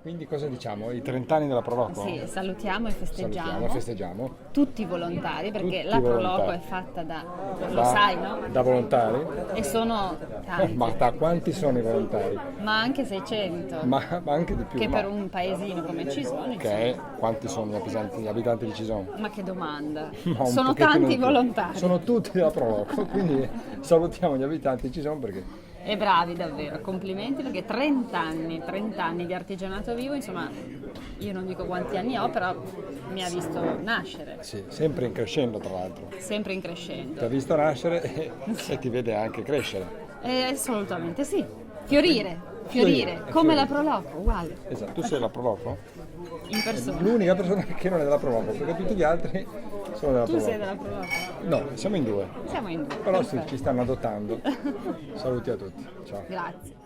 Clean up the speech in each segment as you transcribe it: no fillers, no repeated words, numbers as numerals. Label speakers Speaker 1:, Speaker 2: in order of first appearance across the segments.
Speaker 1: Quindi cosa diciamo? I 30 anni della Proloco?
Speaker 2: Sì, salutiamo e
Speaker 1: Salutiamo,
Speaker 2: festeggiamo
Speaker 1: festeggiamo.
Speaker 2: tutti i volontari perché
Speaker 1: Tutti
Speaker 2: la Proloco
Speaker 1: volontari.
Speaker 2: è fatta lo sai, no?
Speaker 1: Da volontari?
Speaker 2: E sono
Speaker 1: Ma
Speaker 2: tanti,
Speaker 1: da quanti sono i volontari?
Speaker 2: ma anche 600,
Speaker 1: Ma anche di più,
Speaker 2: che per
Speaker 1: no?
Speaker 2: un paesino come Cisone,
Speaker 1: Ok,
Speaker 2: insomma.
Speaker 1: quanti sono gli abitanti di Cison?
Speaker 2: Ma che domanda!
Speaker 1: No, un
Speaker 2: Sono
Speaker 1: pochettino
Speaker 2: tanti
Speaker 1: di
Speaker 2: i
Speaker 1: più.
Speaker 2: volontari.
Speaker 1: Sono tutti della Proloco, quindi salutiamo gli abitanti di Cison perché
Speaker 2: E bravi davvero, complimenti perché 30 anni di artigianato vivo, insomma, io non dico quanti anni ho, però mi ha visto nascere,
Speaker 1: sì, sempre in crescendo tra l'altro.
Speaker 2: sempre in
Speaker 1: Ti ha
Speaker 2: crescendo.
Speaker 1: visto nascere e ti vede anche crescere.
Speaker 2: Assolutamente sì. Fiorire,
Speaker 1: Fiorire,
Speaker 2: fiorire,
Speaker 1: è
Speaker 2: come la
Speaker 1: fiorire.
Speaker 2: Proloco, uguale,
Speaker 1: Esatto, tu sei della Proloco?
Speaker 2: in
Speaker 1: È
Speaker 2: persona.
Speaker 1: l'unica persona che non è della Proloco, perché tutti gli altri sono della
Speaker 2: Tu sei
Speaker 1: Proloco.
Speaker 2: della Proloco?
Speaker 1: No, siamo in due,
Speaker 2: Siamo in due,
Speaker 1: però sì, ci
Speaker 2: perfetto.
Speaker 1: stanno adottando. Saluti a tutti, ciao.
Speaker 2: Grazie.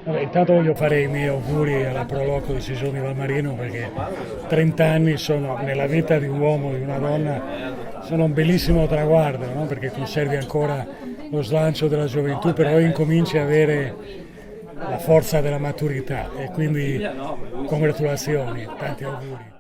Speaker 3: Vabbè, intanto voglio fare i miei auguri alla Proloco di Sisoni Valmarino perché 30 anni sono, nella vita di un uomo e di una donna, sono un bellissimo traguardo, no? Perché conservi ancora lo slancio della gioventù, però incominci a avere la forza della maturità e quindi congratulazioni, tanti auguri.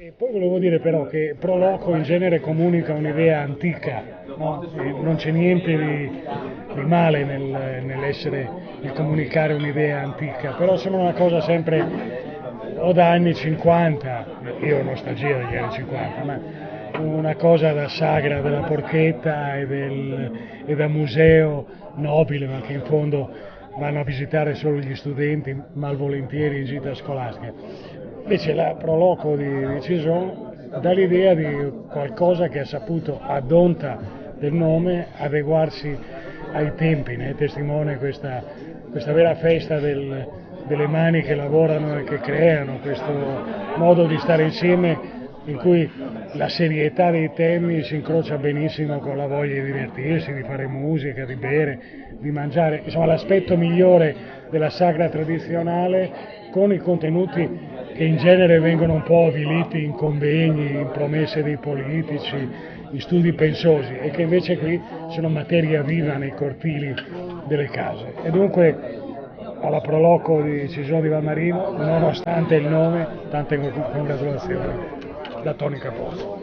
Speaker 3: E poi volevo dire però che pro loco in genere comunica un'idea antica, no? E non c'è niente di male nel comunicare un'idea antica, però sembra una cosa sempre o da anni 50, io ho nostalgia degli anni 50, ma una cosa da sagra della porchetta e da museo nobile, ma che in fondo vanno a visitare solo gli studenti malvolentieri in gita scolastica. Invece la Proloco di Cison dà l'idea di qualcosa che ha saputo, ad onta del nome, adeguarsi ai tempi, ne è testimone questa vera festa delle mani che lavorano e che creano, questo modo di stare insieme in cui la serietà dei temi si incrocia benissimo con la voglia di divertirsi, di fare musica, di bere, di mangiare, insomma l'aspetto migliore della sagra tradizionale con i contenuti che in genere vengono un po' avviliti in convegni, in promesse dei politici, in studi pensosi e che invece qui sono materia viva nei cortili delle case. E dunque alla Proloco di Cison di Valmarino, nonostante il nome, tante congratulazioni da Tony Capozzo.